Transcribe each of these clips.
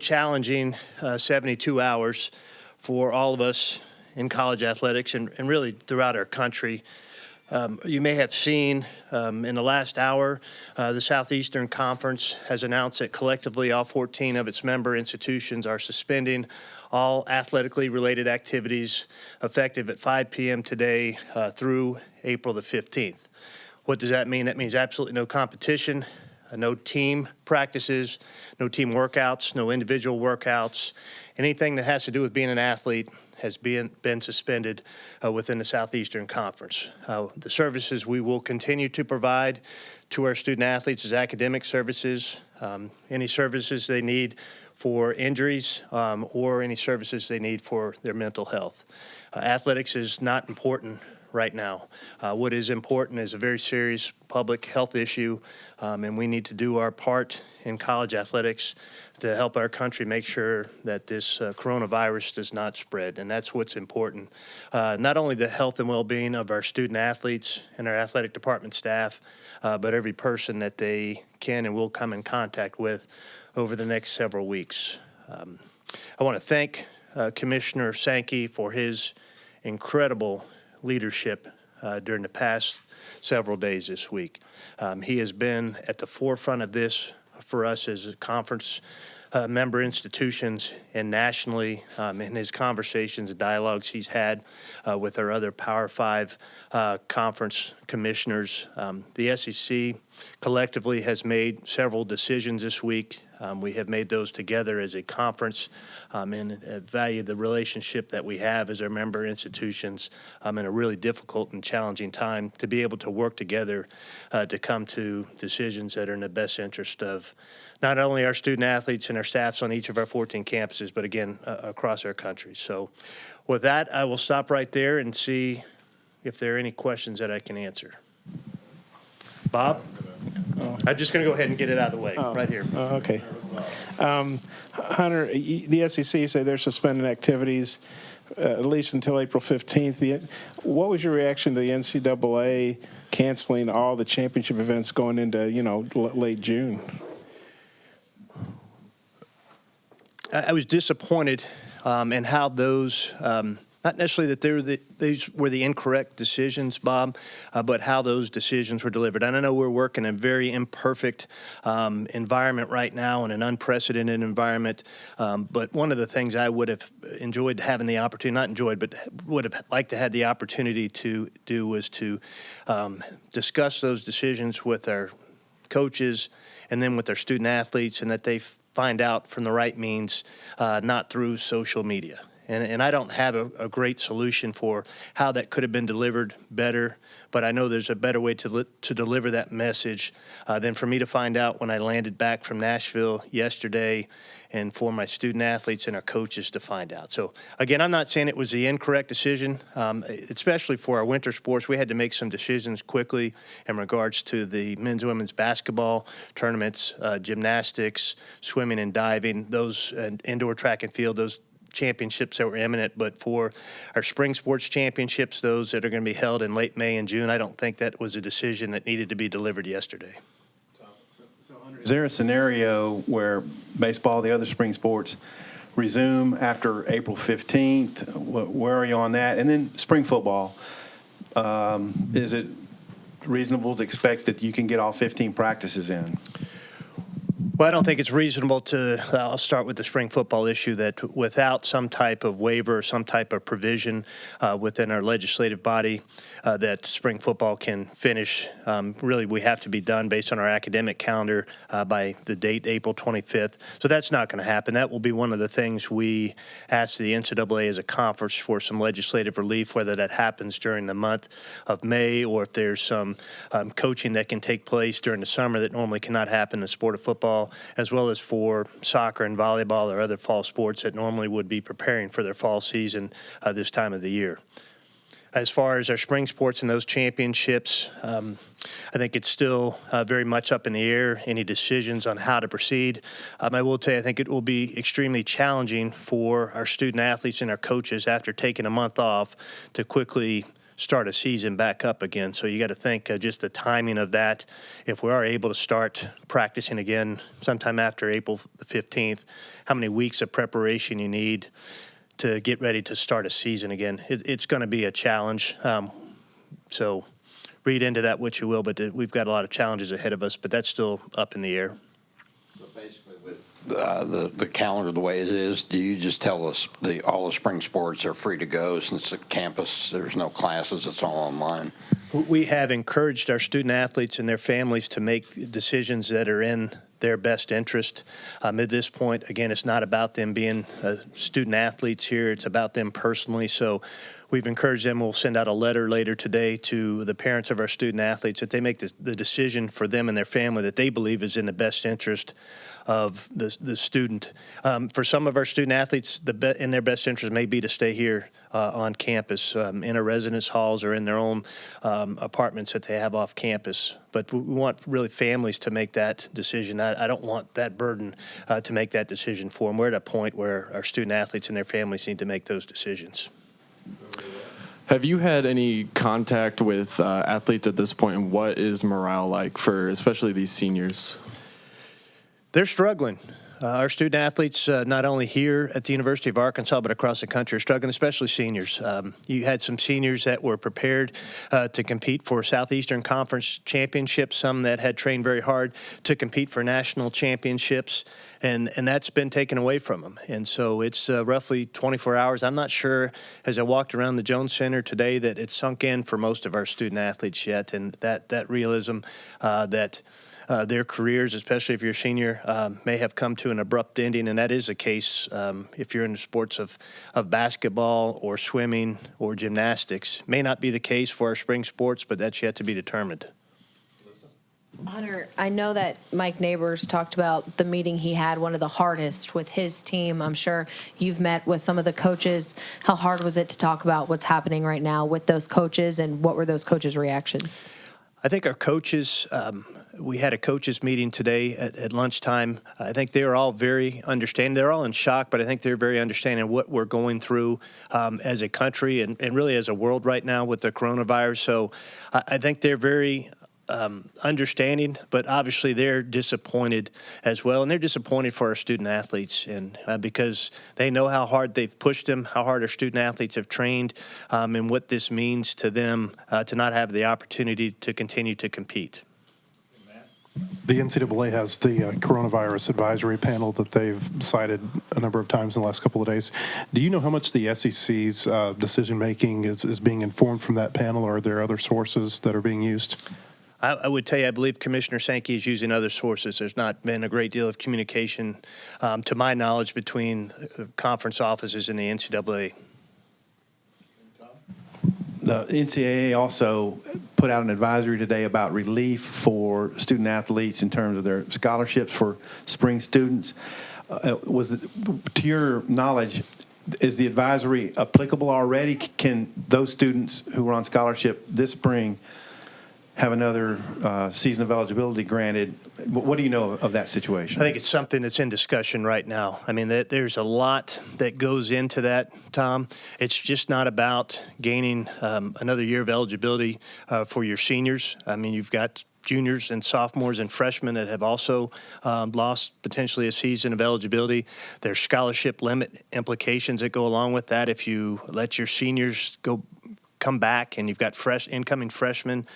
challenging 72 hours for all of us in college athletics and really throughout our country. You may have seen in the last hour, the Southeastern Conference has announced that collectively all 14 of its member institutions are suspending all athletically related activities effective at 5 p.m. today through April the 15th. What does that mean? That means absolutely no competition, no team practices, no team workouts, no individual workouts. Anything that has to do with being an athlete has been suspended within the Southeastern Conference. The services we will continue to provide to our student athletes is academic services, any services they need for injuries, or any services they need for their mental health. Athletics is not important right now. What is important is a very serious public health issue, and we need to do our part in college athletics to help our country make sure that this coronavirus does not spread, and that's what's important. Not only the health and well-being of our student athletes and our athletic department staff, but every person that they can and will come in contact with over the next several weeks. I want to thank Commissioner Sankey for his incredible leadership during the past several days this week. He has been at the forefront of this for us as a conference member institutions and nationally in his conversations and dialogues he's had with our other Power 5 conference commissioners. The SEC collectively has made several decisions this week. We have made those together as a conference and value the relationship that we have as our member institutions in a really difficult and challenging time to be able to work together to come to decisions that are in the best interest of not only our student athletes and our staffs on each of our 14 campuses, but again, across our country. So with that, I will stop right there and see if there are any questions that I can answer. Bob? I'm just going to go ahead and get it out of the way right here. Okay. Hunter, the SEC say they're suspending activities at least until April 15th. What was your reaction to the NCAA canceling all the championship events going into, late June? I was disappointed in how those not necessarily that these were the incorrect decisions, Bob, but how those decisions were delivered. And I know we're working in a very imperfect environment right now, in an unprecedented environment. But one of the things I would have enjoyed having the opportunity, not enjoyed, but would have liked to have the opportunity to do was to discuss those decisions with our coaches and then with our student athletes, and that they find out from the right means, not through social media. And I don't have a great solution for how that could have been delivered better, but I know there's a better way to deliver that message than for me to find out when I landed back from Nashville yesterday, and for my student athletes and our coaches to find out. So again, I'm not saying it was the incorrect decision, especially for our winter sports. We had to make some decisions quickly in regards to the men's and women's basketball tournaments, gymnastics, swimming and diving, those indoor track and field, those championships that were imminent. But for our spring sports championships, those that are going to be held in late May and June, I don't think that was a decision that needed to be delivered yesterday. Is there a scenario where baseball, the other spring sports, resume after April 15th? Where are you on that? And then spring football, is it reasonable to expect that you can get all 15 practices in? Well, I don't think it's reasonable I'll start with the spring football issue, that without some type of waiver or some type of provision within our legislative body that spring football can finish, really we have to be done based on our academic calendar by the date April 25th. So that's not going to happen. That will be one of the things we ask the NCAA as a conference for some legislative relief, whether that happens during the month of May or if there's some coaching that can take place during the summer that normally cannot happen in the sport of football, as well as for soccer and volleyball or other fall sports that normally would be preparing for their fall season this time of the year. As far as our spring sports and those championships, I think it's still very much up in the air, any decisions on how to proceed. I will tell you, I think it will be extremely challenging for our student athletes and our coaches after taking a month off to quickly start a season back up again. So you got to think just the timing of that. If we are able to start practicing again sometime after April the 15th, how many weeks of preparation you need to get ready to start a season again. It's going to be a challenge. So read into that what you will, but we've got a lot of challenges ahead of us, but that's still up in the air. So basically, with the calendar the way it is, do you just tell us all the spring sports are free to go since the campus, there's no classes, it's all online? We have encouraged our student athletes and their families to make decisions that are in their best interest. At this point, again, it's not about them being student athletes here. It's about them personally. So we've encouraged them. We'll send out a letter later today to the parents of our student athletes that they make the decision for them and their family that they believe is in the best interest of the student. For some of our student athletes, in their best interest may be to stay here on campus, in our residence halls or in their own apartments that they have off campus. But we want really families to make that decision. I don't want that burden to make that decision for them. We're at a point where our student athletes and their families need to make those decisions. Have you had any contact with athletes at this point, and what is morale like for especially these seniors? They're struggling. Our student athletes, not only here at the University of Arkansas, but across the country, are struggling, especially seniors. You had some seniors that were prepared to compete for Southeastern Conference championships, some that had trained very hard to compete for national championships, and that's been taken away from them. And so it's roughly 24 hours. I'm not sure, as I walked around the Jones Center today, that it's sunk in for most of our student athletes yet, and that realism that their careers, especially if you're a senior, may have come to an abrupt ending, and that is the case if you're in the sports of basketball or swimming or gymnastics. May not be the case for our spring sports, but that's yet to be determined. Hunter, I know that Mike Neighbors talked about the meeting he had, one of the hardest with his team. I'm sure you've met with some of the coaches. How hard was it to talk about what's happening right now with those coaches, and what were those coaches' reactions? I think our coaches, we had a coaches meeting today at lunchtime. I think they're all very understanding. They're all in shock, but I think they're very understanding of what we're going through as a country and really as a world right now with the coronavirus. So I think they're very understanding, but obviously they're disappointed as well, and they're disappointed for our student athletes, and because they know how hard they've pushed them, how hard our student athletes have trained, and what this means to them to not have the opportunity to continue to compete. The NCAA has the coronavirus advisory panel that they've cited a number of times in the last couple of days. Do you know how much the SEC's decision-making is being informed from that panel, or are there other sources that are being used? I would tell you, I believe Commissioner Sankey is using other sources. There's not been a great deal of communication, to my knowledge, between conference offices and the NCAA. The NCAA also put out an advisory today about relief for student athletes in terms of their scholarships for spring students. To your knowledge, is the advisory applicable already? Can those students who were on scholarship this spring have another season of eligibility granted? What do you know of that situation? I think it's something that's in discussion right now. I mean, there's a lot that goes into that, Tom. It's just not about gaining another year of eligibility for your seniors. I mean, you've got juniors and sophomores and freshmen that have also lost potentially a season of eligibility. There's scholarship limit implications that go along with that. If you let your seniors come back and you've got incoming freshmen,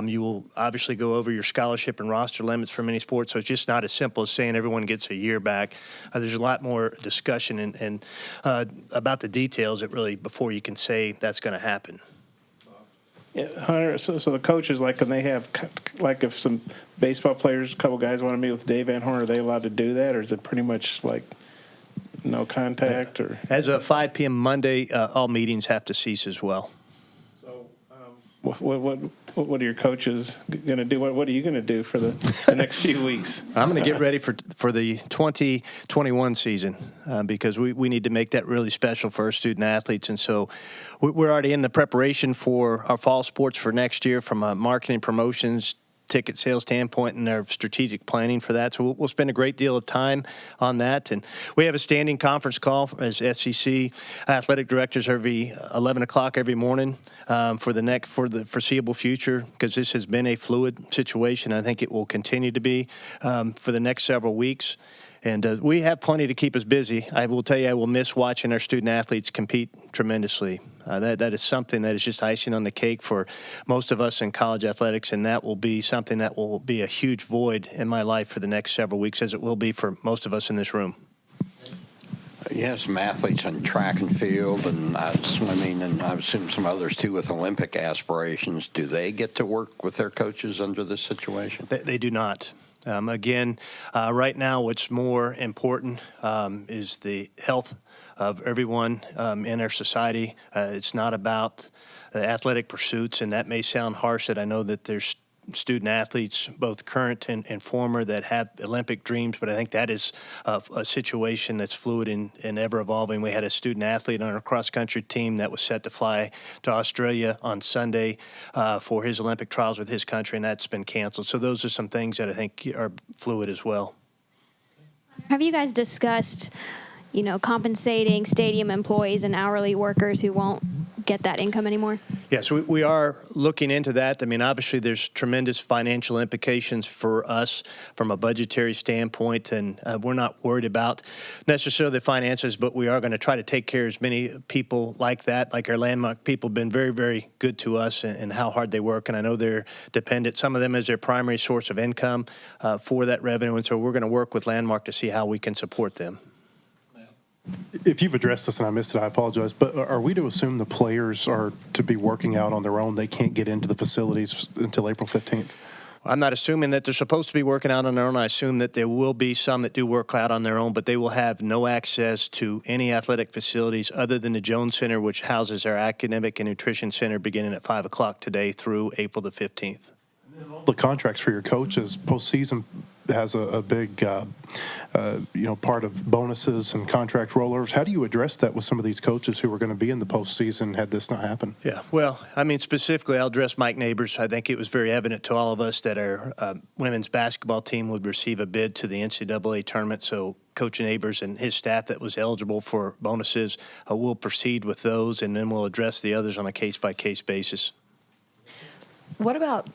you will obviously go over your scholarship and roster limits for many sports. So it's just not as simple as saying everyone gets a year back. There's a lot more discussion and about the details that really before you can say that's going to happen. Yeah, Hunter, so the coaches, like, can they have, like, if some baseball players, a couple guys want to meet with Dave Van Horn, are they allowed to do that, or is it pretty much like no contact? Or as of 5 p.m. Monday, all meetings have to cease as well. So, what are your coaches going to do? What are you going to do for the next few weeks? I'm going to get ready for the 2021 season because we need to make that really special for our student athletes. And so we're already in the preparation for our fall sports for next year, from marketing, promotions, ticket sales standpoint and our strategic planning for that. So we'll spend a great deal of time on that. And we have a standing conference call as SEC athletic directors every 11 o'clock every morning for the foreseeable future, because this has been a fluid situation. I think it will continue to be for the next several weeks. And we have plenty to keep us busy. I will tell you, I will miss watching our student athletes compete tremendously. That is something that is just icing on the cake for most of us in college athletics, and that will be something that will be a huge void in my life for the next several weeks, as it will be for most of us in this room. You have some athletes in track and field and swimming, and I assume some others too with Olympic aspirations. Do they get to work with their coaches under this situation? They do not. Again, right now, what's more important is the health of everyone in our society. It's not about the athletic pursuits, and that may sound harsh, that I know that there's student athletes, both current and former, that have Olympic dreams, but I think that is a situation that's fluid and ever evolving. We had a student athlete on our cross-country team that was set to fly to Australia on Sunday for his Olympic trials with his country, and that's been canceled. So those are some things that I think are fluid as well. Have you guys discussed, compensating stadium employees and hourly workers who won't get that income anymore? Yes, we are looking into that. I mean, obviously, there's tremendous financial implications for us from a budgetary standpoint, and we're not worried about necessarily the finances, but we are going to try to take care of as many people like that. Like our Landmark people have been very, very good to us and how hard they work, and I know they're dependent, some of them as their primary source of income for that revenue, and so we're going to work with Landmark to see how we can support them. If you've addressed this and I missed it, I apologize, but are we to assume the players are to be working out on their own? They can't get into the facilities until April 15th? I'm not assuming that they're supposed to be working out on their own. I assume that there will be some that do work out on their own, but they will have no access to any athletic facilities other than the Jones Center, which houses our academic and nutrition center, beginning at 5 o'clock today through April the 15th. The contracts for your coaches, postseason has a big, part of bonuses and contract rollovers. How do you address that with some of these coaches who are going to be in the postseason had this not happened? Yeah, well, I mean, specifically, I'll address Mike Neighbors. I think it was very evident to all of us that our women's basketball team would receive a bid to the NCAA tournament, so Coach Neighbors and his staff that was eligible for bonuses will proceed with those, and then we'll address the others on a case-by-case basis. What about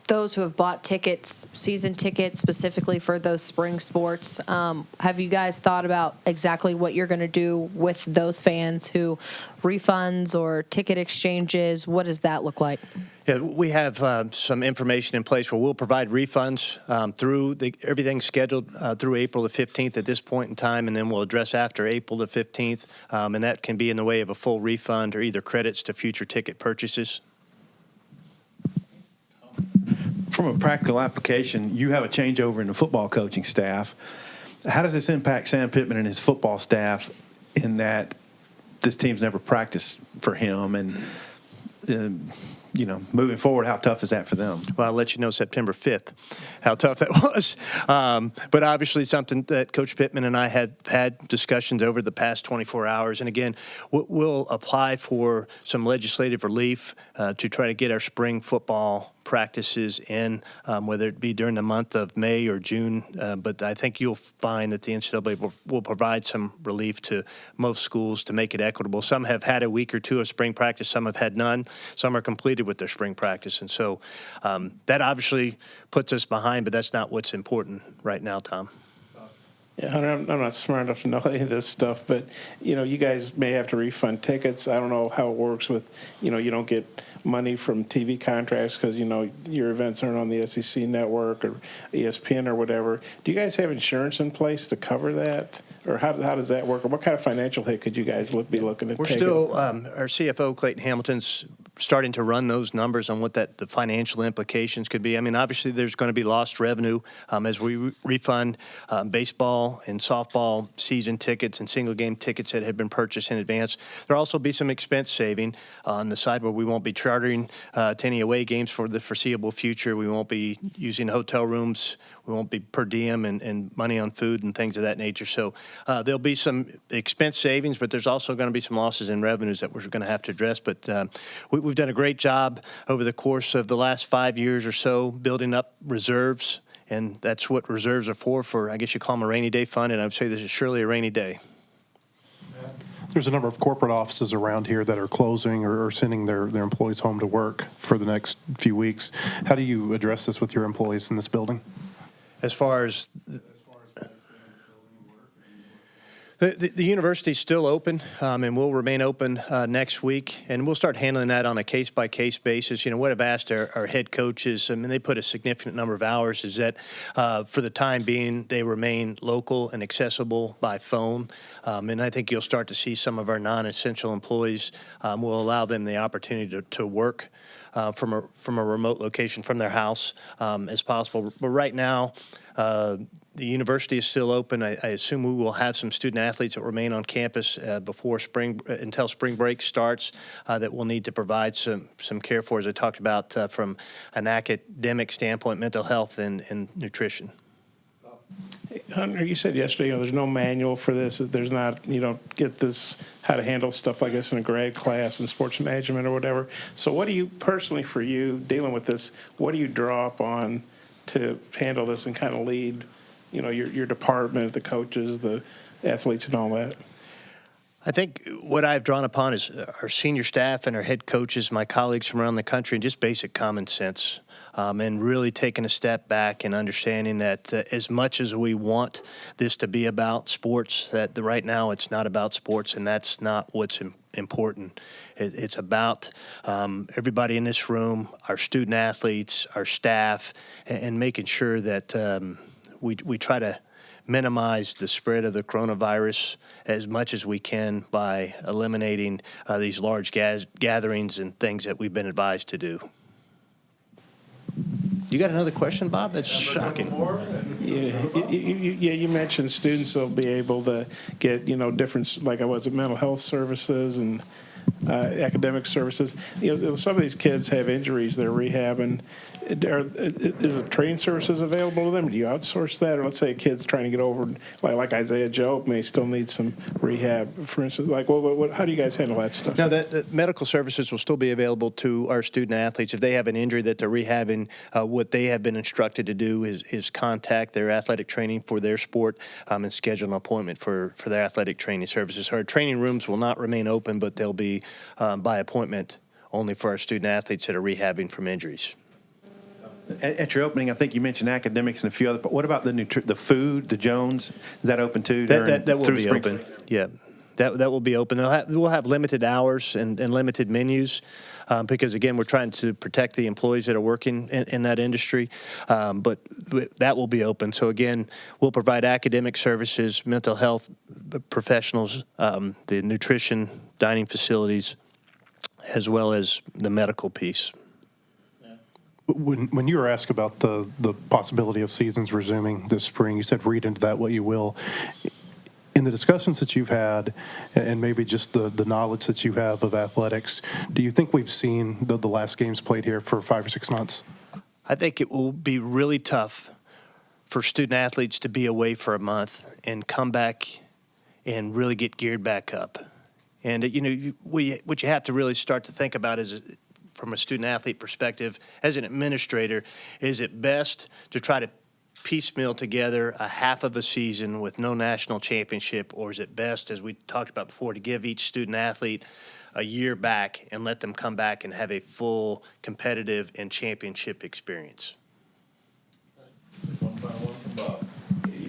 those who have bought tickets, season tickets specifically for those spring sports? Have you guys thought about exactly what you're going to do with those fans who refunds or ticket exchanges? What does that look like? Yeah, we have some information in place where we'll provide refunds through everything's scheduled through April the 15th at this point in time, and then we'll address after April the 15th, and that can be in the way of a full refund or either credits to future ticket purchases. From a practical application, you have a changeover in the football coaching staff. How does this impact Sam Pittman and his football staff in that this team's never practiced for him? And, moving forward, how tough is that for them? Well, I'll let you know September 5th how tough that was. But obviously something that Coach Pittman and I have had discussions over the past 24 hours. And again, we'll apply for some legislative relief to try to get our spring football practices in, whether it be during the month of May or June. But I think you'll find that the NCAA will provide some relief to most schools to make it equitable. Some have had a week or two of spring practice. Some have had none. Some are completed with their spring practice. And so that obviously puts us behind, but that's not what's important right now, Tom. Yeah, Hunter, I'm not smart enough to know any of this stuff, but, you guys may have to refund tickets. I don't know how it works with, you don't get money from TV contracts because, your events aren't on the SEC network or ESPN or whatever. Do you guys have insurance in place to cover that? Or how does that work? Or what kind of financial hit could you guys be looking at We're taking? still, our CFO, Clayton Hamilton's starting to run those numbers on what the financial implications could be. I mean, obviously, there's going to be lost revenue as we refund baseball and softball season tickets and single-game tickets that had been purchased in advance. There'll also be some expense saving on the side where we won't be chartering to any away games for the foreseeable future. We won't be using hotel rooms. We won't be per diem and money on food and things of that nature. So there'll be some expense savings, but there's also going to be some losses in revenues that we're going to have to address. But we've done a great job over the course of the last 5 years or so building up reserves, and that's what reserves are for, I guess you call them a rainy day fund, and I would say this is surely a rainy day. There's a number of corporate offices around here that are closing or sending their employees home to work for the next few weeks. How do you address this with your employees in this building? As far as the university's still open, and will remain open next week, and we'll start handling that on a case-by-case basis. What I've asked our head coaches, I mean, they put a significant number of hours, is that for the time being, they remain local and accessible by phone, and I think you'll start to see some of our non-essential employees will allow them the opportunity to work from a remote location from their house as possible. But right now, the university is still open. I assume we will have some student athletes that remain on campus until spring break starts that we'll need to provide some care for, as I talked about, from an academic standpoint, mental health, and nutrition. Hunter, you said yesterday, there's no manual for this. There's not, you don't get this, how to handle stuff like this in a grad class in sports management or whatever. So what do you, personally for you, dealing with this, what do you draw up on to handle this and kind of lead, your department, the coaches, the athletes and all that? I think what I've drawn upon is our senior staff and our head coaches, my colleagues from around the country, and just basic common sense. And really taking a step back and understanding that as much as we want this to be about sports, that right now it's not about sports, and that's not what's important. It's about everybody in this room, our student athletes, our staff, and making sure that we try to minimize the spread of the coronavirus as much as we can by eliminating these large gatherings and things that we've been advised to do. You got another question, Bob? That's shocking. You mentioned students will be able to get, different, like mental health services and academic services. Some of these kids have injuries they're rehabbing. Is the training services available to them? Do you outsource that? Or let's say a kid's trying to get over, like Isaiah Joe may still need some rehab, for instance. Like, how do you guys handle that stuff? No, the medical services will still be available to our student athletes. If they have an injury that they're rehabbing, what they have been instructed to do is contact their athletic training for their sport and schedule an appointment for their athletic training services. Our training rooms will not remain open, but they'll be by appointment only for our student athletes that are rehabbing from injuries. At your opening, I think you mentioned academics and a few other. But what about the food, the Jones? Is that open too? That will be open. Yeah, that will be open. We'll have limited hours and limited menus because again, we're trying to protect the employees that are working in that industry. But that will be open. So again, we'll provide academic services, mental health professionals, the nutrition, dining facilities, as well as the medical piece. When you were asked about the possibility of seasons resuming this spring, you said read into that what you will. In the discussions that you've had, and maybe just the knowledge that you have of athletics, do you think we've seen the last games played here for 5 or 6 months? I think it will be really tough for student athletes to be away for a month and come back and really get geared back up. And, what you have to really start to think about is, from a student athlete perspective, as an administrator, is it best to try to piecemeal together a half of a season with no national championship, or is it best, as we talked about before, to give each student athlete a year back and let them come back and have a full competitive and championship experience?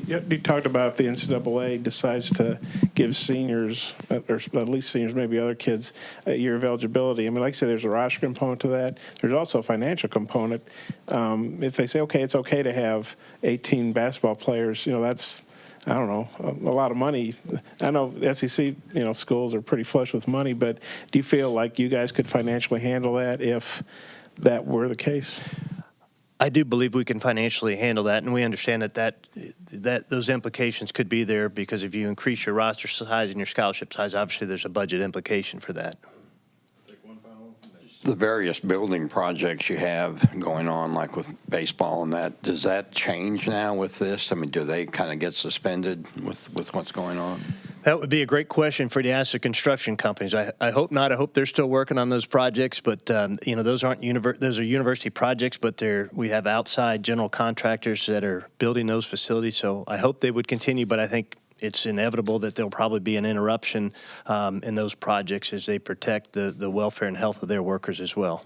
You talked about if the NCAA decides to give seniors, or at least seniors, maybe other kids, a year of eligibility. I mean, like I said, there's a roster component to that. There's also a financial component. If they say, okay, it's okay to have 18 basketball players, that's, I don't know, a lot of money. I know SEC, schools are pretty flush with money, but do you feel like you guys could financially handle that if that were the case? I do believe we can financially handle that, and we understand that those implications could be there because if you increase your roster size and your scholarship size, obviously there's a budget implication for that. The various building projects you have going on, like with baseball and that, does that change now with this? I mean, do they kind of get suspended with what's going on? That would be a great question for you to ask the construction companies. I hope not. I hope they're still working on those projects, but those aren't those are university projects, but we have outside general contractors that are building those facilities. So I hope they would continue, but I think it's inevitable that there'll probably be an interruption in those projects as they protect the welfare and health of their workers as well.